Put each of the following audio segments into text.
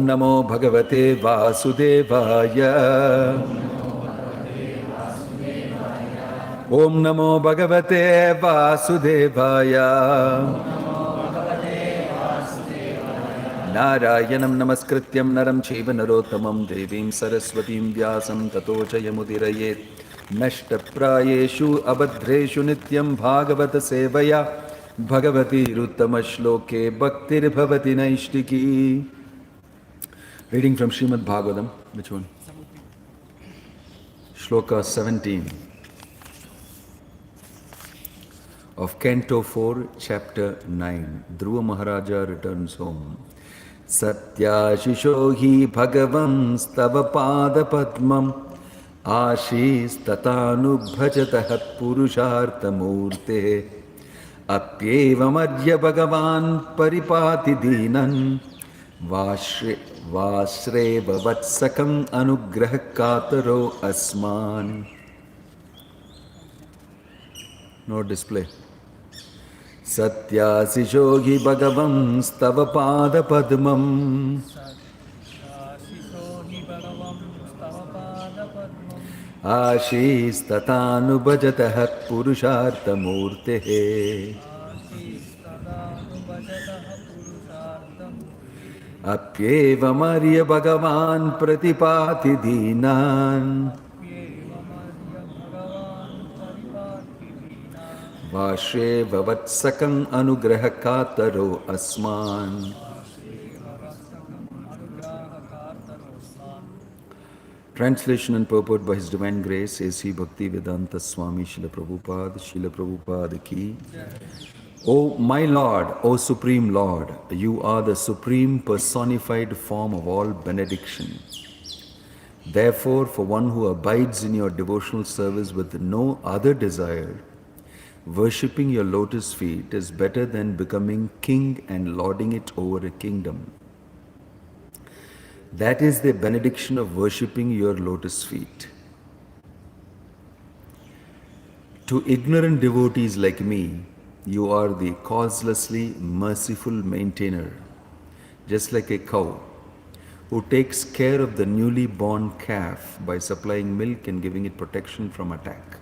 Namo Bhagavate Vasudevaya. Om Namo Bhagavate Vasudevaya. Narayanam Namaskrityam Naram Chaiva Narottamam Devim Saraswatim Vyasam Tato Jayamudirayet Nashtaprayeshu Abadreshu Nityam Bhagavata Sevaya Bhagavati Ruttamashloke Bhaktir Bhavati Naishtiki. Reading from Srimad Bhagavatam. Which one? Shloka 17 of Canto 4, Chapter 9. Dhruva Maharaja returns home. Satya Shishohi Bhagavam Stava Pada Padmam Ashis Tatanu Bhajatahat Purushartha Murte Apyeva Madhya Bhagavan Paripati Dinan Vashreva Vatsakam Anugrah Kataro Asman. No display. Satya Sishogi Bhagavam Stava Pada Padmam Ashis Tatanu Bhajatahat Purushartha Murte Apyeva Marya Bhagavan Pratipati Dinan Vashreva Vatsakam Anugraha Kataro Asman. Translation and purport by His Divine Grace A.C. Bhakti Vedanta Swami Srila Prabhupada Ki. O my Lord, O Supreme Lord, you are the supreme personified form of all benediction. Therefore, for one who abides in your devotional service with no other desire, worshipping your lotus feet is better than becoming king and lording it over a kingdom. That is the benediction of worshipping your lotus feet. To ignorant devotees like me, you are the causelessly merciful maintainer, just like a cow who takes care of the newly born calf by supplying milk and giving it protection from attack.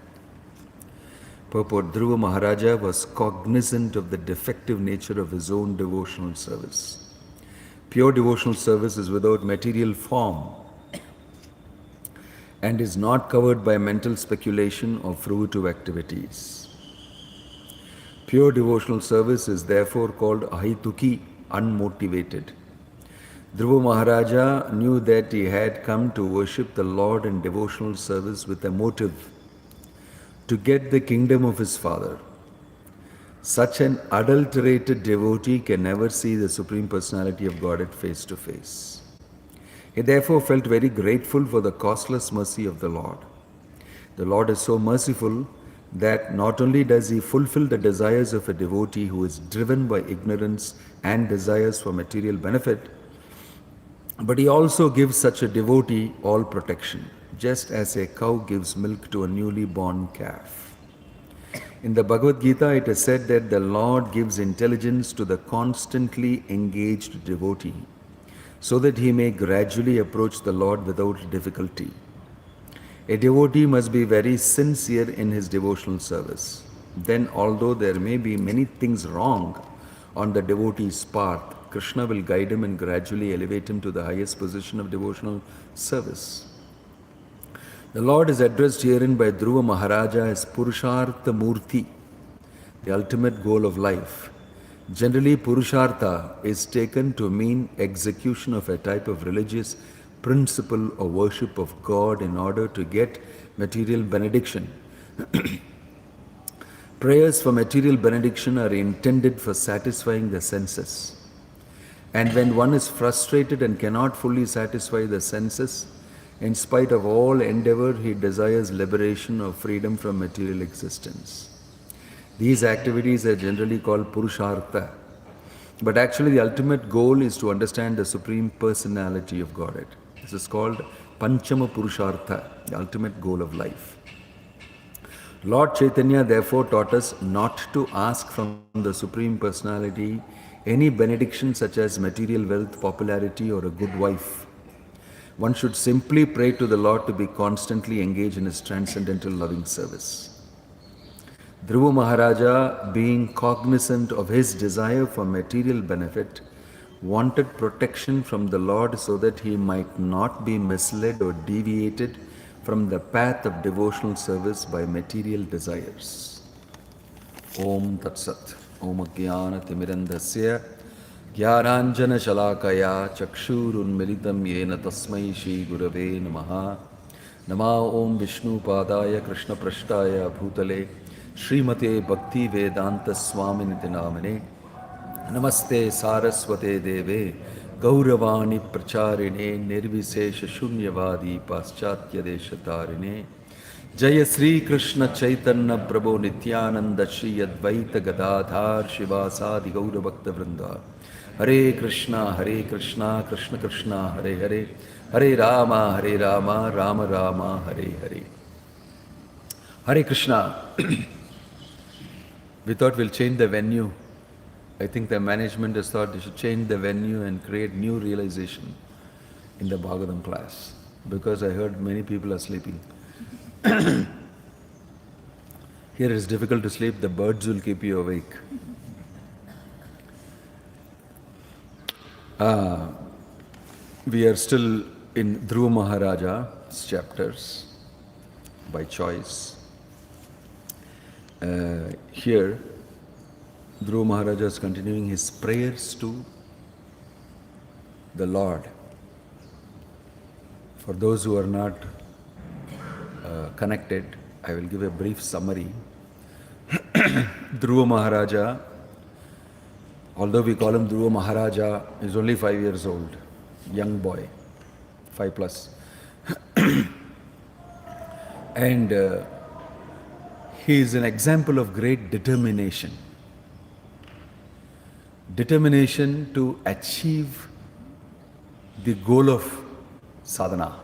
Purport: Dhruva Maharaja was cognizant of the defective nature of his own devotional service. Pure devotional service is without material form and is not covered by mental speculation or fruitive activities. Pure devotional service is therefore called ahituki, unmotivated. Dhruva Maharaja knew that he had come to worship the Lord in devotional service with a motive to get the kingdom of his father. Such an adulterated devotee can never see the Supreme Personality of Godhead face to face. He therefore felt very grateful for the costless mercy of the Lord. The Lord is so merciful that not only does he fulfill the desires of a devotee who is driven by ignorance and desires for material benefit, but he also gives such a devotee all protection, just as a cow gives milk to a newly born calf. In the Bhagavad Gita, it is said that the Lord gives intelligence to the constantly engaged devotee, so that he may gradually approach the Lord without difficulty. A devotee must be very sincere in his devotional service. Then, although there may be many things wrong on the devotee's path, Krishna will guide him and gradually elevate him to the highest position of devotional service. The Lord is addressed herein by Dhruva Maharaja as Purushartha Murti, the ultimate goal of life. Generally, Purushartha is taken to mean execution of a type of religious principle or worship of God in order to get material benediction. Prayers for material benediction are intended for satisfying the senses. And when one is frustrated and cannot fully satisfy the senses, in spite of all endeavor, he desires liberation or freedom from material existence. These activities are generally called Purushartha. But actually the ultimate goal is to understand the Supreme Personality of Godhead. This is called Panchama Purushartha, the ultimate goal of life. Lord Chaitanya therefore taught us not to ask from the Supreme Personality any benediction such as material wealth, popularity, or a good wife. One should simply pray to the Lord to be constantly engaged in his transcendental loving service. Dhruva Maharaja, being cognizant of his desire for material benefit, wanted protection from the Lord so that he might not be misled or deviated from the path of devotional service by material desires. Om Tat Sat. Om Jnana Timirandhasya Gyaranjana Shalakaya Chakshurunmilitam Yena Tasmai Shri Gurave Namaha. Nama Om Vishnu Padaya Krishna Prashtaya Bhutale Srimate Bhakti Vedanta Swami Nitinamane. Namaste Saraswate Deve Gauravani Pracharine Nirvisesha Shunyavadi Paschatya Deshatarine. Jaya Sri Krishna Chaitanya Prabhu Nityananda Shri Advaita Gadadhar Shivasadi Gaura Bhakta Vrinda. Hare Krishna, Krishna Krishna, Hare Hare, Hare Rama, Rama Rama, Hare Hare. Hare Krishna. We thought we'll change the venue. I think the management has thought they should change the venue and create new realization in the Bhagavatam class, because I heard many people are sleeping. Here it's difficult to sleep, the birds will keep you awake. We are still in Dhruva Maharaja's chapters by choice. Here, Dhruva Maharaja is continuing his prayers to the Lord. For those who are not connected, I will give a brief summary. Dhruva Maharaja, although we call him Dhruva Maharaja, is only 5 years old, young boy, 5 plus. And he is an example of great determination. Determination to achieve the goal of sadhana.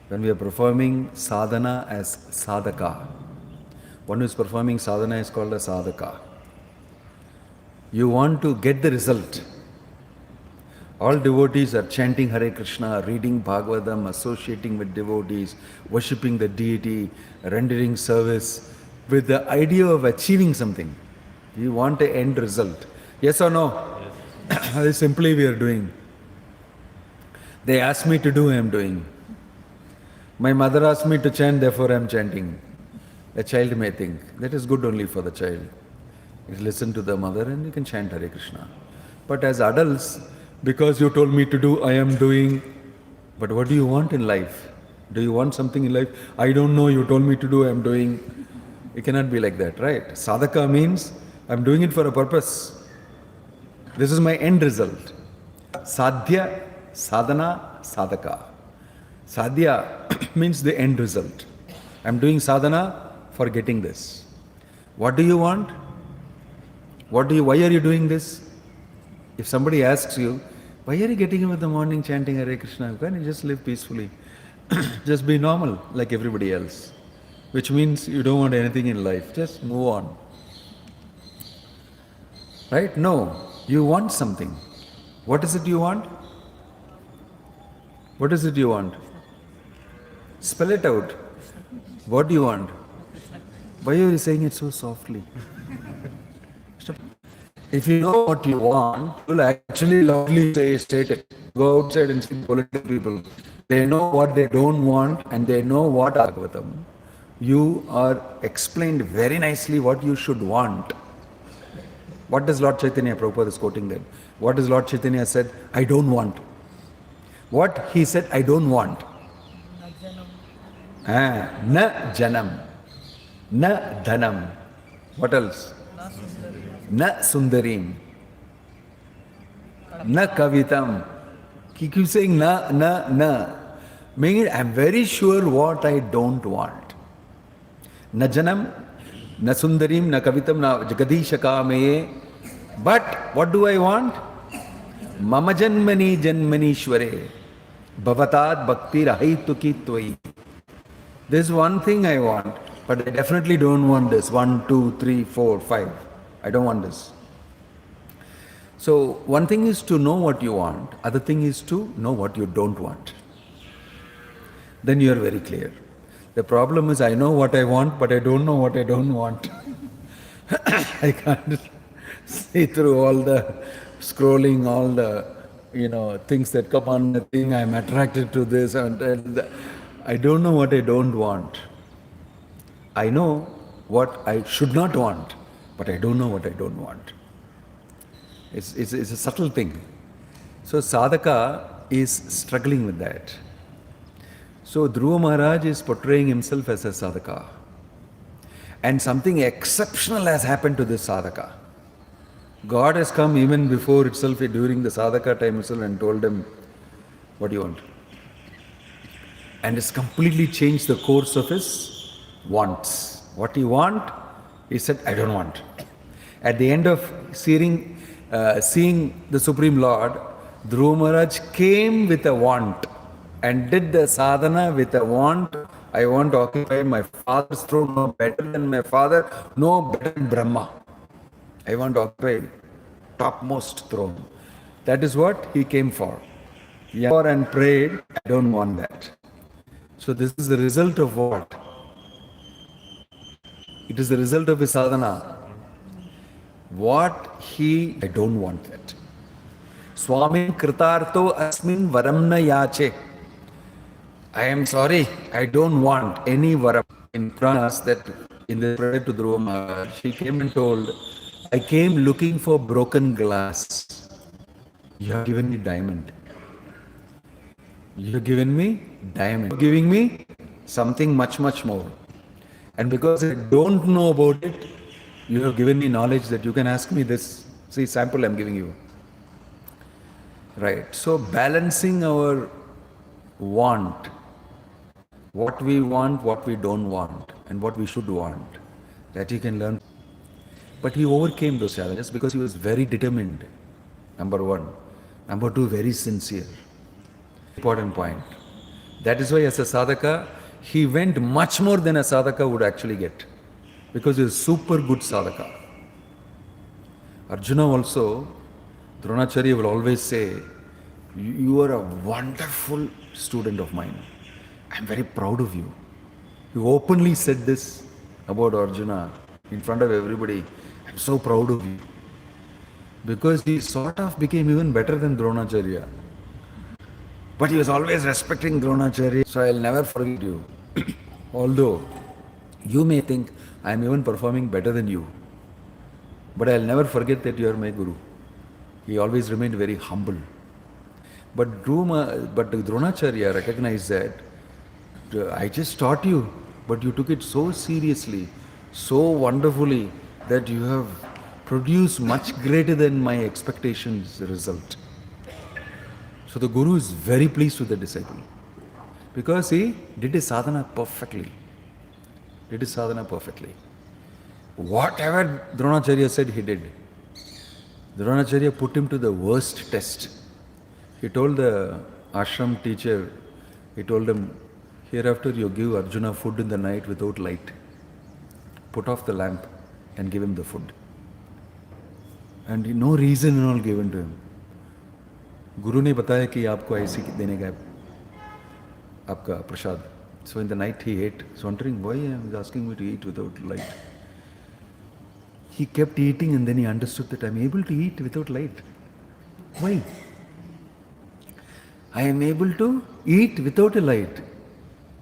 When we are performing sadhana as sadhaka, one who is performing sadhana is called a sadhaka. You want to get the result. All devotees are chanting Hare Krishna, reading Bhagavatam, associating with devotees, worshipping the deity, rendering service with the idea of achieving something. You want an end result. Yes or no? Yes. Simply we are doing. They asked me to do, I am doing. My mother asked me to chant, therefore I am chanting. A child may think that is good only for the child. You listen to the mother and you can chant Hare Krishna. But as adults, because you told me to do, I am doing. But what do you want in life? Do you want something in life? I don't know, you told me to do, I am doing. It cannot be like that, right? Sadhaka means I am doing it for a purpose. This is my end result. Sadhya, sadhana, sadhaka. Sadhya means the end result. I am doing sadhana for getting this. What do you want? Why are you doing this? If somebody asks you, why are you getting up in the morning chanting Hare Krishna? Why can't you just live peacefully? Just be normal like everybody else. Which means you don't want anything in life. Just move on. Right? No. You want something. What is it you want? What is it you want? Spell it out. What do you want? Why are you saying it so softly? If you know what you want, you will actually loudly state it. Go outside and see political people. They know what they don't want and they know what Bhagavatam. You are explained very nicely what you should want. What does Lord Chaitanya, Prabhupada is quoting there? What does Lord Chaitanya said? I don't want. What he said, I don't want. Na janam. Na dhanam. What else? Na sundarim. Na kavitam. He keeps saying na. Meaning I am very sure what I don't want. Na janam, na sundarim, na kavitam, na jagadishakame. But what do I want? Mama janmani janmanishware. Bhavatad bhakti rahituki tvai. There's one thing I want, but I definitely don't want this. 1, 2, 3, 4, 5. I don't want this. So one thing is to know what you want, other thing is to know what you don't want. Then you are very clear. The problem is I know what I want, but I don't know what I don't want. I can't see through all the scrolling, all the things that come on the thing. I'm attracted to this, and I don't know what I don't want. I know what I should not want, but I don't know what I don't want. It's a subtle thing. So sadhaka is struggling with that. So Dhruva Maharaj is portraying himself as a sadhaka. And something exceptional has happened to this sadhaka. God has come even before itself during the sadhaka time itself and told him, what do you want? And it's completely changed the course of his wants. What he want, he said, I don't want. At the end of seeing the Supreme Lord, Dhruva Maharaj came with a want and did the sadhana with a want. I want to occupy my father's throne, no better than my father, no better than Brahma. I want to occupy topmost throne. That is what he came for. And prayed, I don't want that. So this is the result of what? It is the result of his sadhana. I don't want that. Swami kritartho asmin varamna yache. I am sorry, I don't want any varam. In Puranas, that in the prayer to Dhruva Maharaja, she came and told, I came looking for broken glass. You have given me diamond. You have given me diamond. You are giving me something much, much more. And because I don't know about it, you have given me knowledge that you can ask me this. See, sample I'm giving you. Right. So balancing our want, what we want, what we don't want, and what we should want, that you can learn. But he overcame those challenges because he was very determined, number one. Number two, very sincere. Important point. That is why as a sadhaka, he went much more than a sadhaka would actually get. Because he is super good sadhaka. Arjuna also, Dronacharya will always say, you are a wonderful student of mine. I am very proud of you. He openly said this about Arjuna in front of everybody. I am so proud of you. Because he sort of became even better than Dronacharya. But he was always respecting Dronacharya. So I will never forget you. Although you may think I am even performing better than you. But I will never forget that you are my Guru. He always remained very humble. But Dronacharya recognized that I just taught you, but you took it so seriously, so wonderfully, that you have produced much greater than my expectations result. So the Guru is very pleased with the disciple because he did his sadhana perfectly. Whatever Dronacharya said, he did. Dronacharya put him to the worst test. He told the ashram teacher, he told him, hereafter you give Arjuna food in the night without light. Put off the lamp and give him the food. And no reason at all given to him. Guru ने बताया कि आपको ऐसे देने का आपका प्रसाद. So in the night he ate. So wondering why he was asking me to eat without light. He kept eating and then he understood that I am able to eat without light. Why? I am able to eat without a light.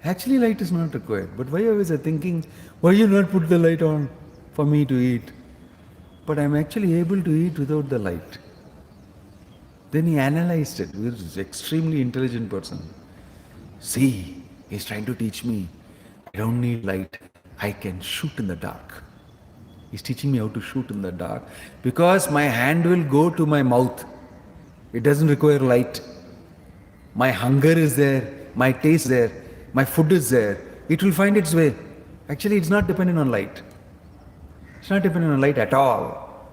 Actually light is not required. But why was I thinking, why you not put the light on for me to eat? But I am actually able to eat without the light. Then he analyzed it. He was an extremely intelligent person. See, he's trying to teach me, I don't need light. I can shoot in the dark. He's teaching me how to shoot in the dark because my hand will go to my mouth. It doesn't require light. My hunger is there, my taste is there, my food is there. It will find its way. Actually, it's not dependent on light. It's not dependent on light at all.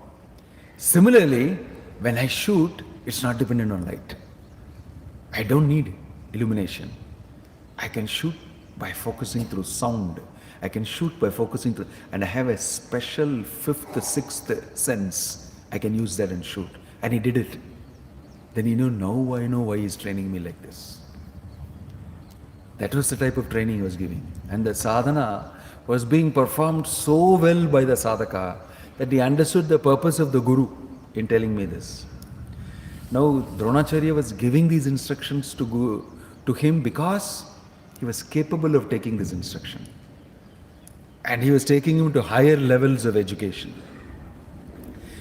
Similarly, when I shoot, it's not dependent on light. I don't need illumination. I can shoot by focusing through sound. I can shoot by focusing through, and I have a special fifth, sixth sense. I can use that and shoot. And he did it. Then now I know why he's training me like this. That was the type of training he was giving. And the sadhana was being performed so well by the sadhaka that he understood the purpose of the Guru in telling me this. Now, Dronacharya was giving these instructions to him because he was capable of taking this instruction. And he was taking him to higher levels of education.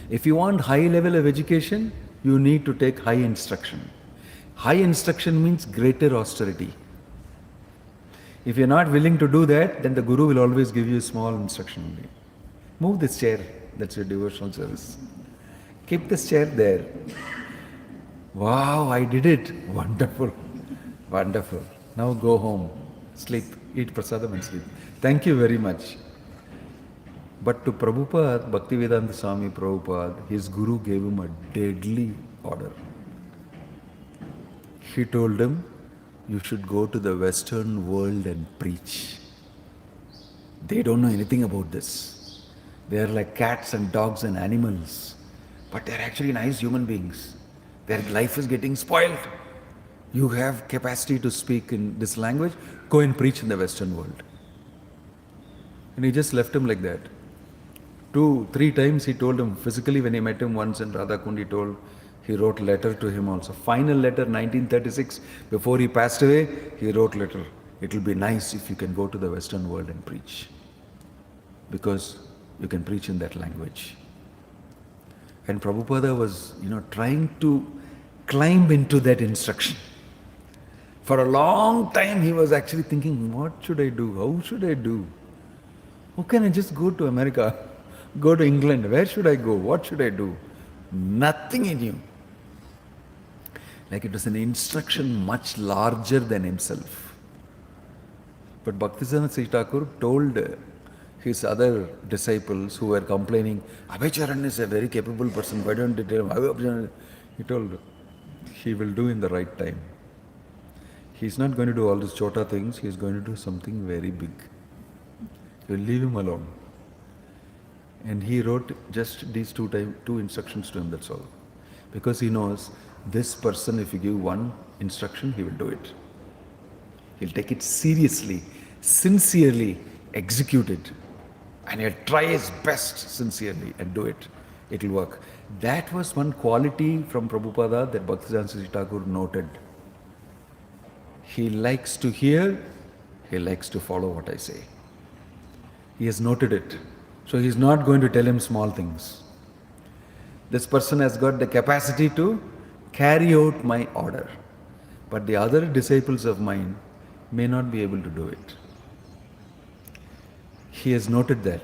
If you want high level of education, you need to take high instruction. High instruction means greater austerity. If you're not willing to do that, then the Guru will always give you a small instruction only. Move this chair, that's your devotional service. Keep this chair there. Wow, I did it. Wonderful. Wonderful. Now go home, sleep, eat prasadam and sleep. Thank you very much. But to Prabhupada, Bhaktivedanta Swami Prabhupada, his Guru gave him a deadly order. He told him, you should go to the Western world and preach. They don't know anything about this. They are like cats and dogs and animals. But they are actually nice human beings. Their life is getting spoiled. You have capacity to speak in this language, go and preach in the Western world. And he just left him like that. 2-3 times he told him, physically when he met him once in Radhakund, he wrote letter to him also. Final letter, 1936, before he passed away, he wrote letter. It will be nice if you can go to the Western world and preach. Because you can preach in that language. And Prabhupada was, trying to climb into that instruction. For a long time he was actually thinking, what should I do? How should I do? How can I just go to America? Go to England? Where should I go? What should I do? Nothing he knew. Like it was an instruction much larger than himself. But Bhaktisiddhanta Sri Thakur told his other disciples who were complaining, Abhaycharan is a very capable person, why don't you tell him? He told, he will do in the right time. He's not going to do all these chota things, he's going to do something very big. You leave him alone. And he wrote just these two instructions to him, that's all. Because he knows this person, if you give one instruction, he will do it. He'll take it seriously, sincerely execute it. And he'll try his best sincerely and do it. It will work. That was one quality from Prabhupada that Bhaktisiddhanta Sri Thakur noted. He likes to hear, he likes to follow what I say. He has noted it. So he's not going to tell him small things. This person has got the capacity to carry out my order. But the other disciples of mine may not be able to do it. He has noted that.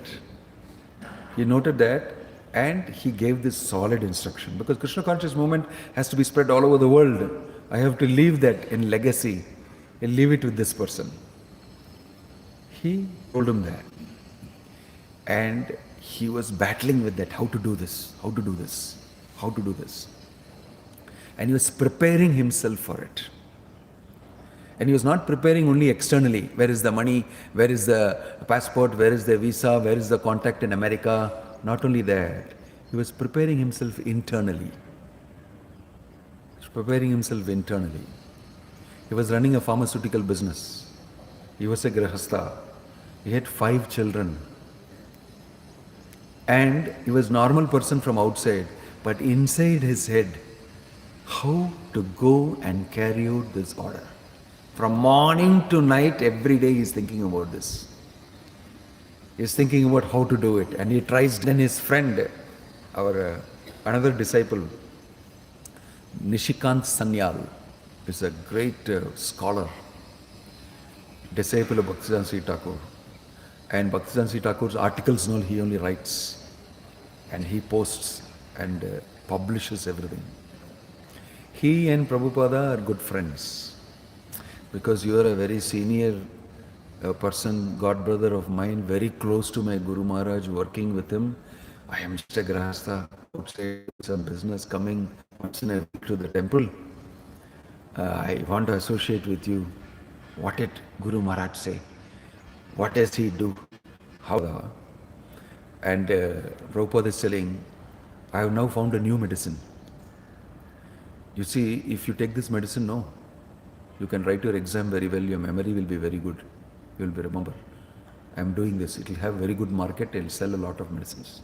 He noted that and he gave this solid instruction. Because Krishna conscious movement has to be spread all over the world. I have to leave that in legacy and leave it with this person. He told him that. And he was battling with that, how to do this, how to do this, how to do this. And he was preparing himself for it. And he was not preparing only externally. Where is the money? Where is the passport? Where is the visa? Where is the contact in America? Not only that, he was preparing himself internally. He was preparing himself internally. He was running a pharmaceutical business. He was a grahastha. He had 5 children. And he was a normal person from outside, but inside his head, how to go and carry out this order. From morning to night, every day he's thinking about this. He's thinking about how to do it. And he tries. Then his friend, our another disciple, Nishikant Sanyal, is a great scholar, disciple of Bhaktisiddhanta Sri Thakur. And Bhaktisiddhanta Sri Thakur's articles, he only writes. And he posts and publishes everything. He and Prabhupada are good friends. Because you are a very senior person, god brother of mine, very close to my Guru Maharaj, working with him. I am just a grahastha, outside some business, coming once in a week to the temple. I want to associate with you. What did Guru Maharaj say? What does he do? How? And Prabhupada is telling, I have now found a new medicine. You see, if you take this medicine, no, you can write your exam very well, your memory will be very good. You will be remember. I am doing this, it will have very good market, it will sell a lot of medicines.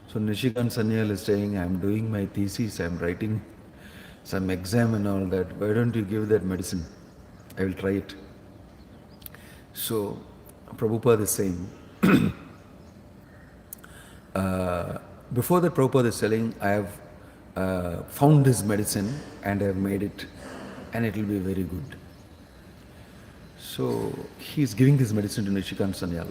So Nishikant Sanyal is saying, I am doing my thesis, I am writing some exam and all that. Why don't you give that medicine? I will try it. So Prabhupada is saying, before that Prabhupada is telling, I have found this medicine and I have made it and it will be very good. So he is giving this medicine to Nishikant Sanyal.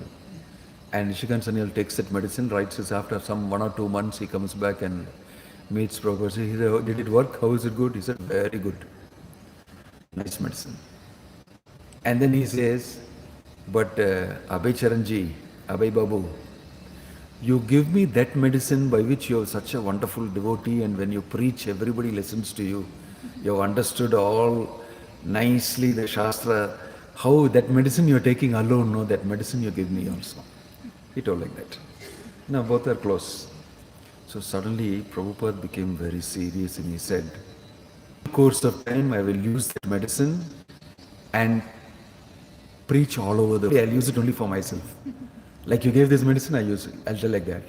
And Nishikant Sanyal takes that medicine, writes this after some 1 or 2 months, he comes back and meets Prabhupada. He said, did it work? How is it good? He said, very good. Nice medicine. And then he says, but Abhay Charanji, Abhay Babu, you give me that medicine by which you are such a wonderful devotee, and when you preach, everybody listens to you. You have understood all nicely the Shastra. How that medicine you are taking alone, no, that medicine you give me also. He told like that. Now both are close. So suddenly Prabhupada became very serious and he said, in the course of time I will use that medicine and preach all over the world. I'll use it only for myself. Like you gave this medicine, I use it. I'll tell like that.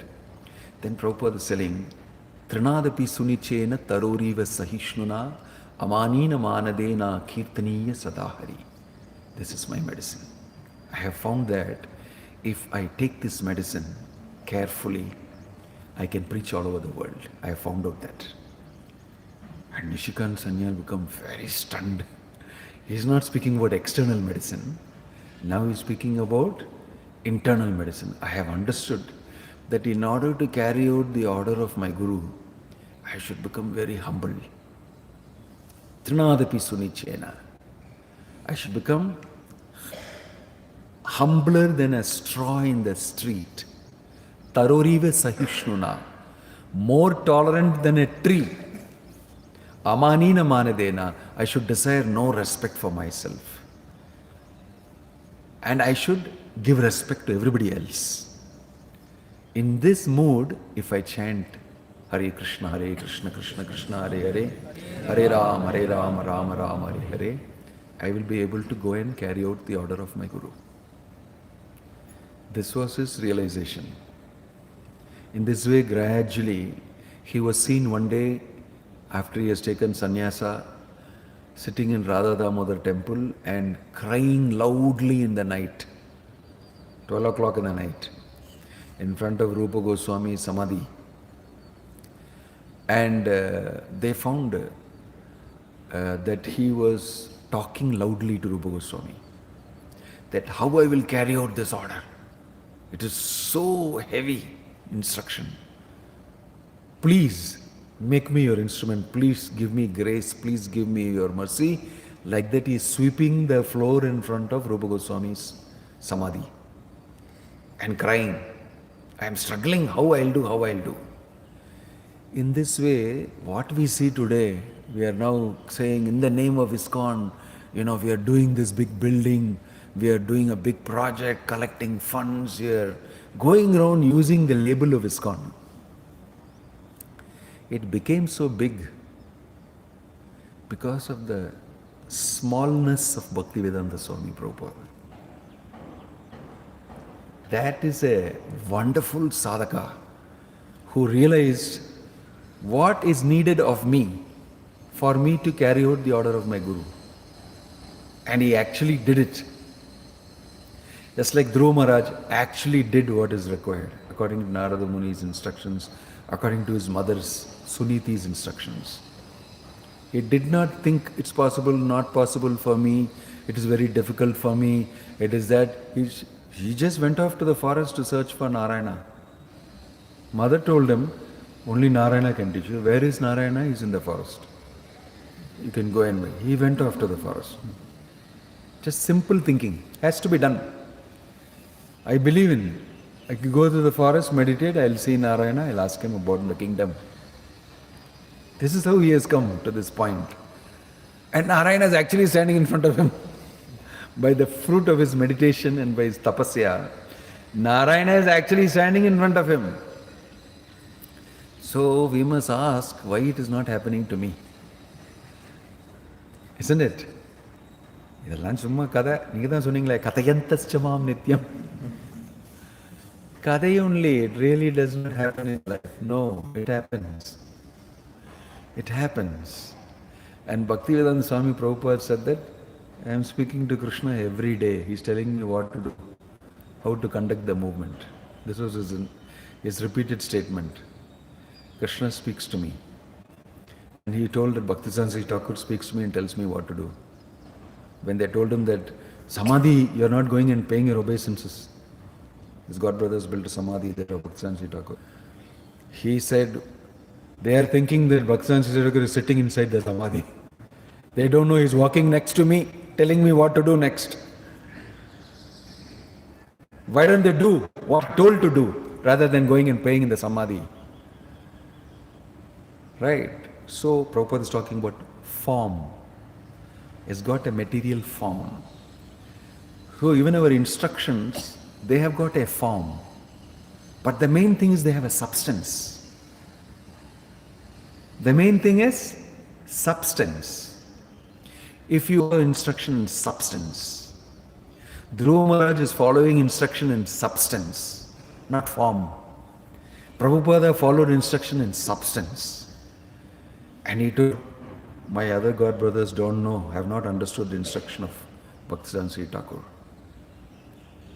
Then Prabhupada is telling, Trinadapi sunichena taroriva sahishnuna amanina manadena kirtaniya sadahari. This is my medicine. I have found that if I take this medicine carefully, I can preach all over the world. I have found out that. And Nishikant Sanyal become very stunned. He is not speaking about external medicine. Now he is speaking about internal medicine. I have understood that in order to carry out the order of my Guru, I should become very humble. Trinadapi sunichena. I should become humbler than a straw in the street. Tarorive sahishnuna. More tolerant than a tree. Amanina manadena. I should desire no respect for myself. And I should give respect to everybody else. In this mood, if I chant Hare Krishna, Krishna Krishna, Hare Hare, Hare Ram, Ram Ram, Hare Hare, I will be able to go and carry out the order of my Guru. This was his realization. In this way, gradually, he was seen one day after he has taken sannyasa, sitting in Radha Damodar temple and crying loudly in the night, 12 o'clock in the night, in front of Rupa Goswami's Samadhi. And they found that he was talking loudly to Rupa Goswami, that how I will carry out this order. It is so heavy instruction. Please make me your instrument. Please give me grace. Please give me your mercy. Like that he is sweeping the floor in front of Rupa Goswami's Samadhi and crying, I am struggling, how I'll do. In this way, what we see today, we are now saying in the name of ISKCON, we are doing this big building, we are doing a big project, collecting funds, we are going around using the label of ISKCON. It became so big because of the smallness of Bhaktivedanta Swami Prabhupada. That is a wonderful sadhaka who realized what is needed of me for me to carry out the order of my Guru. And he actually did it. Just like Dhruva Maharaj actually did what is required according to Narada Muni's instructions, according to his mother's Suniti's instructions. He did not think it's possible, not possible for me, it is very difficult for me, it is that he just went off to the forest to search for Narayana. Mother told him, only Narayana can teach you. Where is Narayana? He is in the forest. You can go and wait. He went off to the forest. Just simple thinking has to be done. I believe in it. I can go to the forest, meditate, I'll see Narayana, I'll ask him about the kingdom. This is how he has come to this point. And Narayana is actually standing in front of him. By the fruit of his meditation and by his tapasya, Narayana is actually standing in front of him. So we must ask why it is not happening to me. Isn't it? இதெல்லாம் சும்மா கதை. நீங்கள் தான் சொன்னீங்களே கதையந்தஸ்சமாம் நித்யம். Kadai only, it really does not happen in life. No, it happens. It happens. And Bhaktivedanta Swami Prabhupada said that I am speaking to Krishna every day. He's telling me what to do, how to conduct the movement. This was his repeated statement. Krishna speaks to me. And he told that Bhaktivedanta Thakur speaks to me and tells me what to do. When they told him that Samadhi, you are not going and paying your obeisances. His godbrothers built a Samadhi there of Bhaktivedanta Thakur. He said, they are thinking that Bhaktivedanta Thakur is sitting inside the Samadhi. They don't know he's walking next to me, telling me what to do next. Why don't they do what told to do rather than going and praying in the Samadhi? Right? So Prabhupada is talking about form. It's got a material form. So even our instructions, they have got a form. But the main thing is they have a substance. The main thing is substance. If you have instruction in substance, Dhruva Maharaja is following instruction in substance, not form. Prabhupada followed instruction in substance. And he told, my other god brothers don't know, have not understood the instruction of Bhaktivedanta Thakur.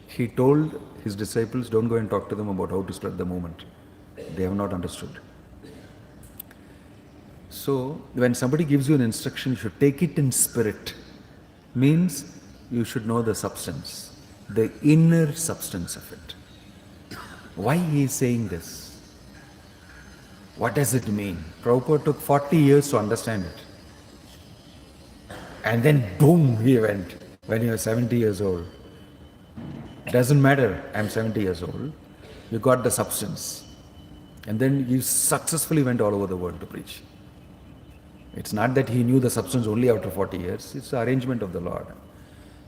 He told his disciples, don't go and talk to them about how to spread the movement. They have not understood. So, when somebody gives you an instruction, you should take it in spirit. Means, you should know the substance, the inner substance of it. Why he is saying this? What does it mean? Prabhupada took 40 years to understand it. And then boom, he went when he was 70 years old. Doesn't matter, I'm 70 years old. You got the substance. And then he successfully went all over the world to preach. It's not that he knew the substance only after 40 years. It's the arrangement of the Lord.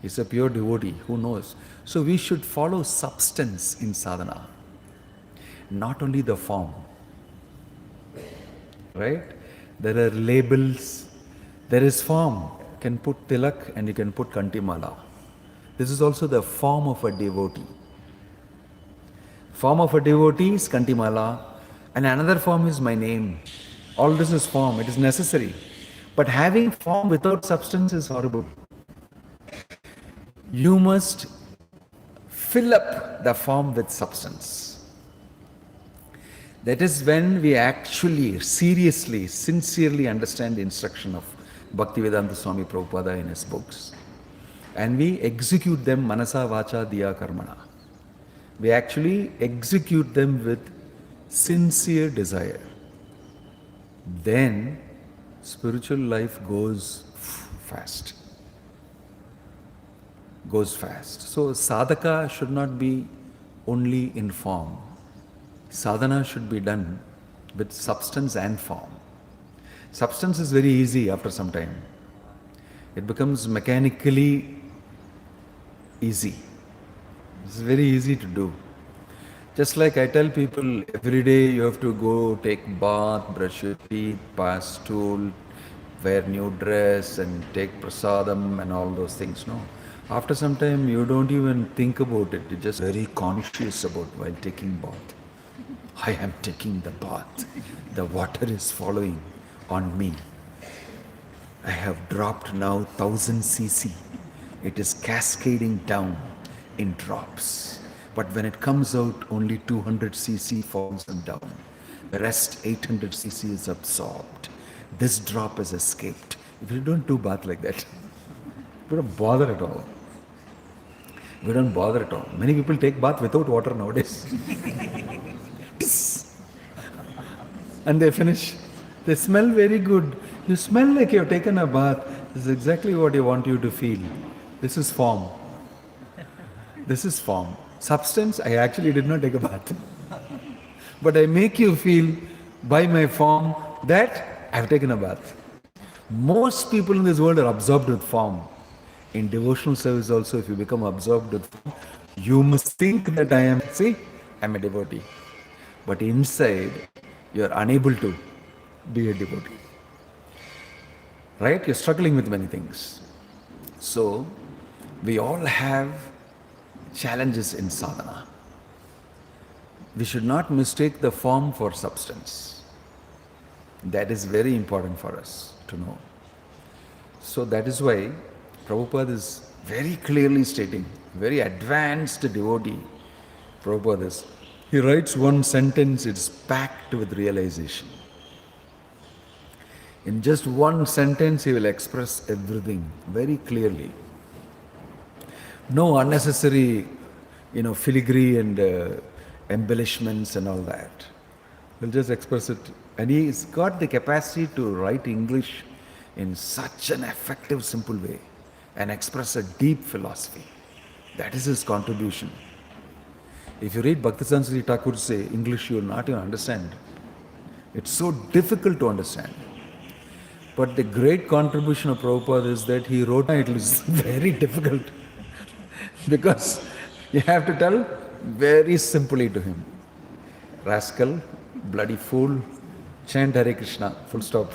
He's a pure devotee. Who knows? So we should follow substance in sadhana. Not only the form. Right? There are labels. There is form. You can put tilak and you can put kantimala. This is also the form of a devotee. Form of a devotee is kantimala, and another form is my name. All this is form, it is necessary. But having form without substance is horrible. You must fill up the form with substance. That is when we actually, seriously, sincerely understand the instruction of Bhaktivedanta Swami Prabhupada in his books. And we execute them manasa vacha diya karmana. We actually execute them with sincere desire. Then spiritual life goes fast. Goes fast. So sadhaka should not be only in form. Sadhana should be done with substance and form. Substance is very easy after some time. It becomes mechanically easy. It's very easy to do. Just like I tell people, every day you have to go take bath, brush your teeth, pass stool, wear new dress and take prasadam and all those things. No. After some time you don't even think about it. You're just very conscious about while taking bath. I am taking the bath. The water is following on me. I have dropped now 1000 cc. It is cascading down in drops. But when it comes out, only 200 cc falls down. The rest 800 cc is absorbed. This drop has escaped. If you don't do bath like that, we don't bother at all. We don't bother at all. Many people take bath without water nowadays. And they finish. They smell very good. You smell like you have taken a bath. This is exactly what I want you to feel. This is form. This is form. Substance, I actually did not take a bath. But I make you feel by my form that I have taken a bath. Most people in this world are absorbed with form. In devotional service also, if you become absorbed with form, you must think that I am a devotee. But inside, you are unable to be a devotee. Right? You're struggling with many things. So, we all have challenges in sadhana. We should not mistake the form for substance. That is very important for us to know. So that is why Prabhupada is very clearly stating, very advanced devotee, Prabhupada is. He writes one sentence, it's packed with realization. In just one sentence, he will express everything very clearly. No unnecessary, filigree and embellishments and all that. He'll just express it. And he's got the capacity to write English in such an effective, simple way and express a deep philosophy. That is his contribution. If you read Bhaktisiddhanta Thakur say English, you will not even understand. It's so difficult to understand. But the great contribution of Prabhupada is that he wrote it was very difficult because you have to tell very simply to him. Rascal, bloody fool, chant Hare Krishna, full stop.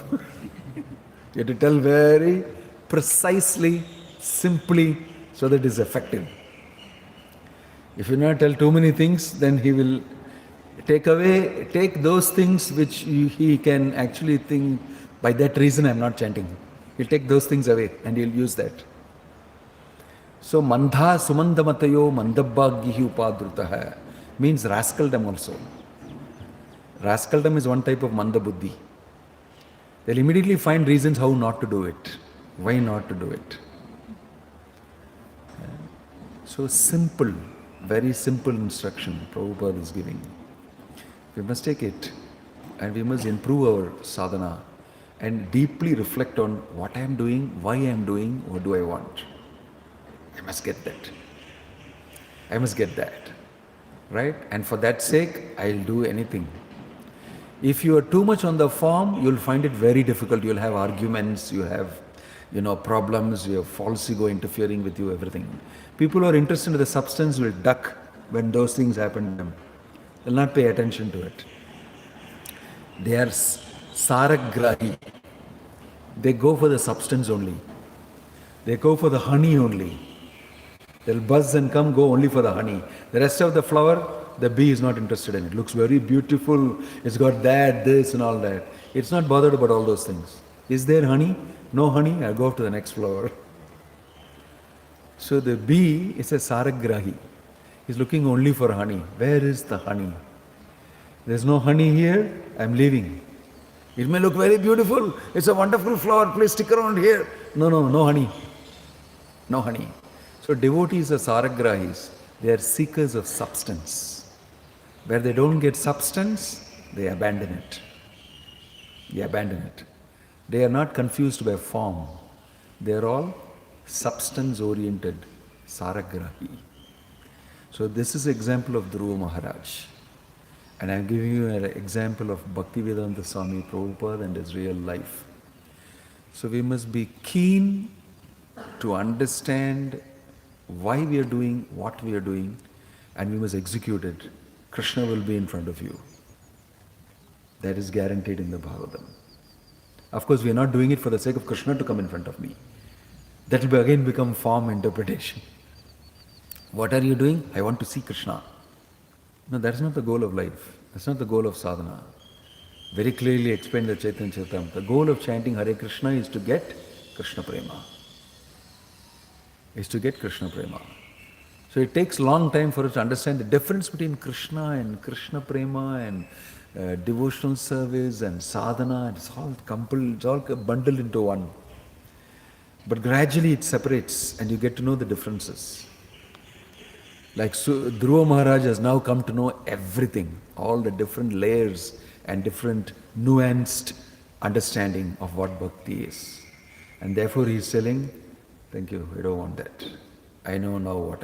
You have to tell very precisely, simply, so that it is effective. If you not tell too many things, then he will take those things which he can actually think, by that reason I am not chanting. He'll take those things away and he'll use that. So mandha sumandamatayo mandabhagyihi upadrutaha means rascaldom also. Rascaldom is one type of manda buddhi. They'll immediately find reasons how not to do it. Why not to do it? So simple, very simple instruction Prabhupada is giving. We must take it and we must improve our sadhana and deeply reflect on what I am doing, why I am doing, what do I want. I must get that. I must get that. Right? And for that sake, I'll do anything. If you are too much on the form, you'll find it very difficult. You'll have arguments, you have problems, you have false ego interfering with you, everything. People who are interested in the substance will duck when those things happen to them. They'll not pay attention to it. They are saragrahi. They go for the substance only. They go for the honey only. They'll buzz and go only for the honey. The rest of the flower, the bee is not interested in it. Looks very beautiful. It's got that, this and all that. It's not bothered about all those things. Is there honey? No honey? I'll go to the next flower. So the bee is a saragrahi. He's looking only for honey. Where is the honey? There's no honey here, I'm leaving. It may look very beautiful. It's a wonderful flower. Please stick around here. No honey. No honey. So devotees are saragrahis. They are seekers of substance. Where they don't get substance, they abandon it. They abandon it. They are not confused by form. They are all substance-oriented, saragrahi. So this is an example of Dhruva Maharaj. And I'm giving you an example of Bhaktivedanta Swami Prabhupada and his real life. So we must be keen to understand why we are doing what we are doing, and we must execute it. Krishna will be in front of you. That is guaranteed in the Bhagavatam. Of course, we are not doing it for the sake of Krishna to come in front of me. That will again become form interpretation. What are you doing? I want to see Krishna. No, that's not the goal of life. That's not the goal of sadhana. Very clearly explained the Chaitanya Charitamrita. The goal of chanting Hare Krishna is to get Krishna Prema. Is to get Krishna Prema. So it takes long time for us to understand the difference between Krishna and Krishna Prema and devotional service and sadhana. It's all bundled into one. But gradually it separates and you get to know the differences. Like Dhruva Maharaja has now come to know everything, all the different layers and different nuanced understanding of what bhakti is. And therefore he is telling, thank you, I don't want that. I know now what